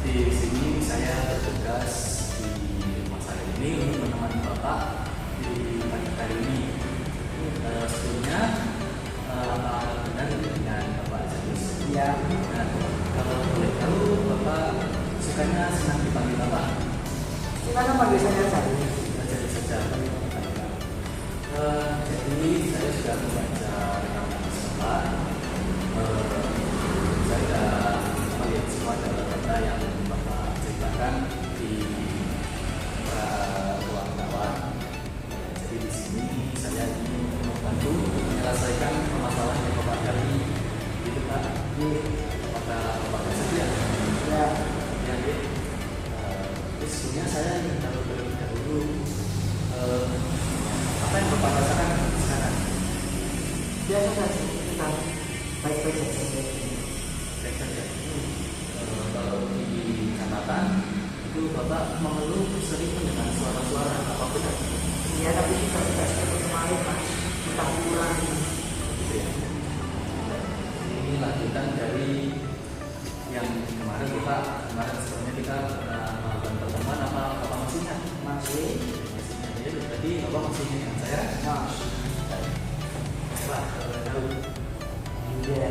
Di sini saya bertugas di rumah saya ini untuk menemani Bapak di pagi hari ini. Sebelumnya apa benar dengan Bapak James? Ya. Nah, kalau boleh tahu Bapak sukanya senang dipanggil Bapak? Gimana panggil saya James? Jadi saja. Jadi saya sudah membaca rekaman Bapak. Saya sudah melihat semua data yang Bapak ceritakan di ruang kawan. Jadi di sini saya ingin membantu menyelesaikan permasalahan yang Bapak hadapi. Itu Pak, apakah Bapak bersedia? Ya. Ya, sebenarnya saya ingin tahu terlebih dahulu apa yang Bapak rasakan sekarang? Biasa saja, kita baik-baik saja. Baik saja. Kalau di catatan itu Bapak mengeluh sering mendengar suara-suara apa benar? Ya, tapi kita tidak seperti kemarin, Mas. Kita pulang. Gitu ya. Ini lanjutan dari yang kemarin sebelumnya kita pernah melakukan pertemuan apa masih ingat? Masih. Ya, berarti Bapak masih ingat dengan saya? Mas. Pak, tahu? Iya.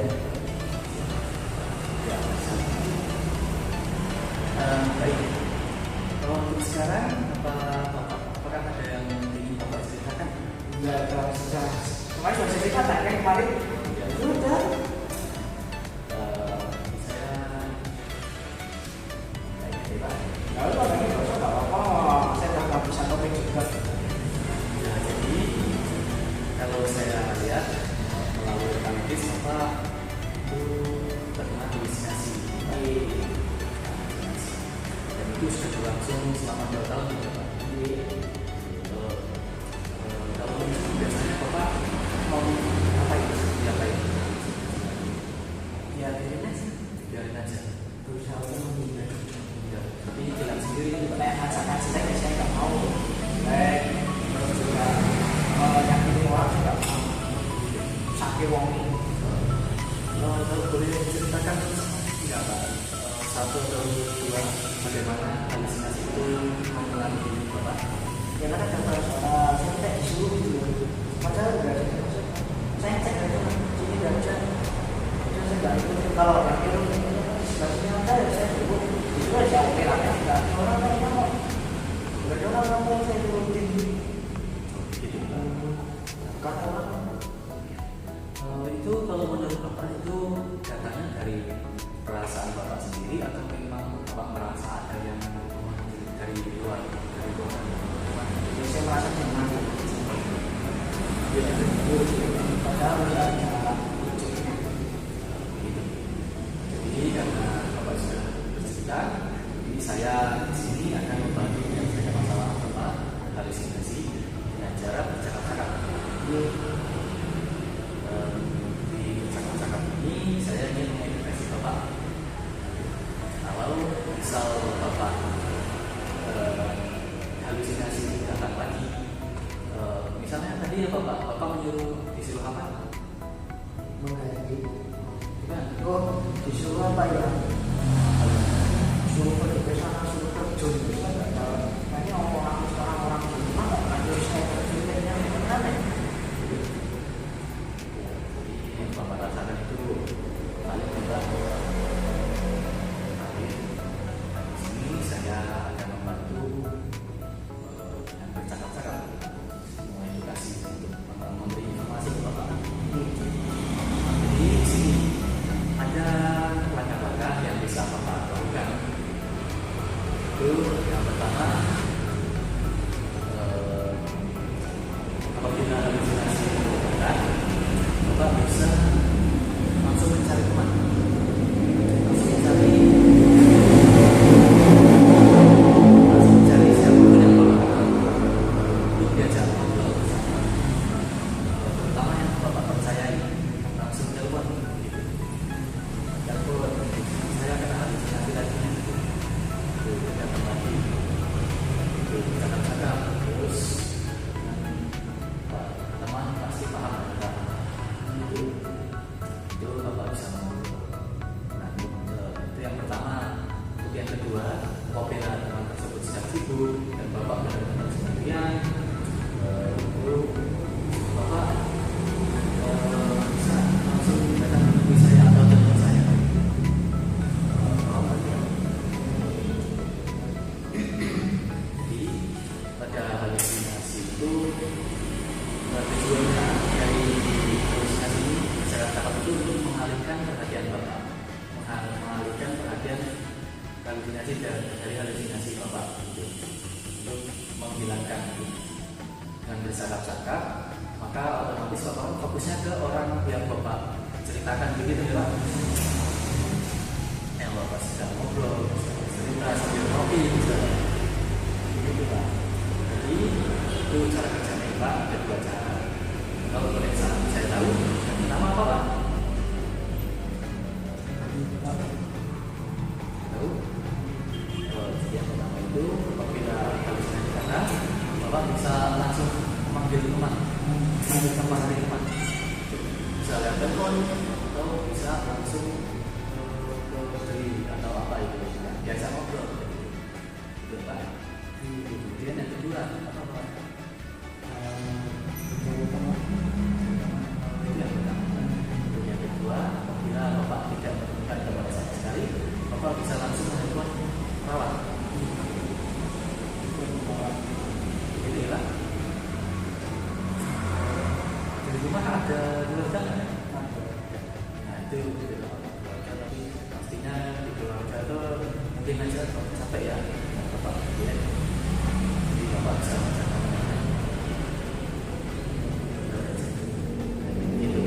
Ya, baik. Kalau untuk sekarang, apakah ada yang ingin Bapak ceritakan? Ya, sudah. Kemarin sudah saya ceritakan kan kemarin. Ya, Sudah. saya kayaknya Pak. Lalu kalau ini nggak usah nggak apa-apa. Saya nggak bisa topik juga. Ya, jadi kalau saya lihat melalui rekam medis Bapak itu terkena halusinasi. Dan itu sudah berlangsung selama 2 tahun ya Pak. Kalau biasanya Bapak mau ngapain? Diapain? Ya, Biarin aja. berusaha untuk menghindar. Ya, tapi jalan sendiri kan Pak. Kayak masakan jelek ya saya nggak mau. Jelek. Terus juga nyakitin orang juga nggak mau. Sakit wong ini. Kalau boleh ceritakan nggak Pak, satu atau dua bagaimana halusinasi itu mempengaruhi Bapak? Ya karena gambar saya kayak disuruh gitu. Padahal nggak ada maksud. Saya cek aja sini nggak ada. Terus saya nggak ikut. Kalau orang itu sebenarnya ada ya saya ikut. Itu aja oke lah ya. Nggak ada orang yang mau. Nggak ada orang yang mau saya turutin. Gitu. Karena orang Itu kalau menurut Bapak itu datangnya dari perasaan Bapak sendiri atau memang Bapak merasa ada yang dari luar, dari Tuhan? jadi saya merasa nyaman. Ya, Padahal nggak ada. gitu. Jadi karena Bapak sudah bercerita, ini saya di sini akan membantu menyelesaikan masalah Bapak halusinasi dengan cara bercakap-cakap. Di bercakap-cakap ini saya ingin mengedukasi Bapak. Kalau misal Bapak halusinasi ini datang lagi, misalnya tadi ya Bapak menyuruh disuruh apa? Mengganti. Gimana? Oh, disuruh apa ya? Suruh pergi ke sana, suruh terjun. Saya nggak tahu. Nah, ini orang rumah nggak ada saya terjunnya mana? Jadi Bapak rasakan itu paling mudah. Di sini saya akan membantu dengan bercakap-cakap, mengedukasi untuk memberi informasi ke Bapak. Jadi di sini ada langkah-langkah yang bisa Bapak lakukan. Itu yang pertama, apabila halusinasi itu berat, Bapak bisa langsung mencari teman, langsung mencari siapapun yang Bapak kenal untuk diajak ngobrol bersama. Terutama yang Bapak percayai, langsung telepon gitu. Telepon, saya kena halusinasi lagi. Datang lagi. halusinasi dari halusinasi Bapak gitu. Untuk menghilangkan gitu. Dengan bercakap-cakap, maka otomatis Bapak fokusnya ke orang yang Bapak ceritakan begitu ya Pak. Yang Bapak sedang ngobrol, cerita sambil ngopi misalnya. Begitu Pak. Jadi itu cara kerjanya Pak, ada dua cara. Kalau boleh saya tahu, yang pertama apa Pak? Tahu? Yang pertama itu apabila halusinasi kata, Bapak bisa langsung memanggil teman, bisa lihat telepon atau bisa langsung ke diri atau apa itu ya, biasa ngobrol gitu Pak. Kemudian yang kedua apa Pak? Yang kedua, apabila Bapak tidak menemukan kepada sama sekali, Bapak bisa langsung menelpon perawat. Inilah. Di rumah ada keluarga nggak ya? Nah itu keluarga, tapi pastinya di keluarga itu mungkin aja sampai ya Bapak ya. Jadi Bapak bisa menjaga gitu.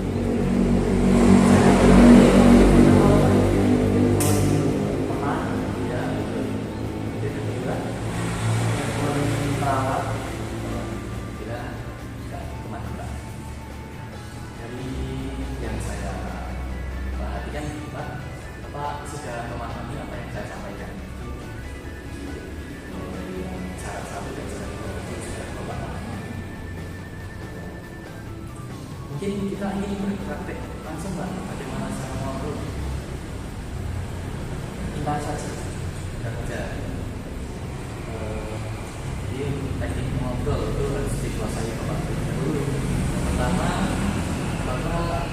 Ya itu juga perawat kira nggak kemana Pak. Dari yang saya perhatikan Pak, Bapak sudah memahami apa yang saya sampaikan. Cara satu dan cara dua itu sudah Bapak pahami. Mungkin kita ingin berpraktek langsung Pak, bagaimana cara ngobrol. Kita saja kerja. Jadi teknik ngobrol itu harus dikuasai Bapak dulu. Yang pertama, Bapak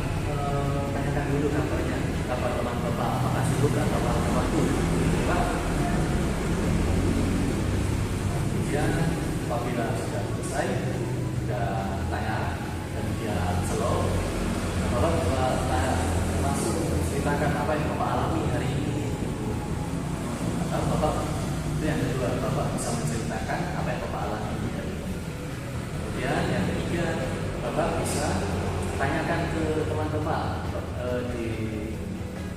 tanyakan dulu kabarnya, kabar teman Bapak apakah sibuk atau ada waktu, Pak. Kemudian apabila sudah selesai, sudah tanya dan dia slow, Bapak juga langsung ceritakan apa yang Bapak alami hari ini. Atau Bapak itu yang kedua, Bapak bisa menceritakan apa yang Bapak alami hari ini. Kemudian yang ketiga, Bapak bisa tanyakan ke teman Bapak di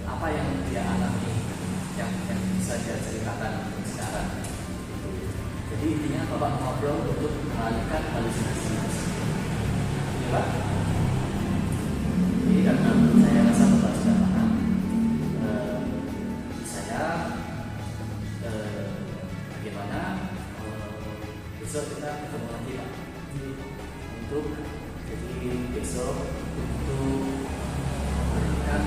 apa yang dia alami, yang bisa dia ceritakan sekarang. Jadi intinya Bapak ngobrol untuk mengalihkan halusinasi. Ini Pak. Jadi karena saya rasa Bapak sudah paham, saya bagaimana besok kita ketemu lagi Pak. Untuk jadi besok untuk memberikan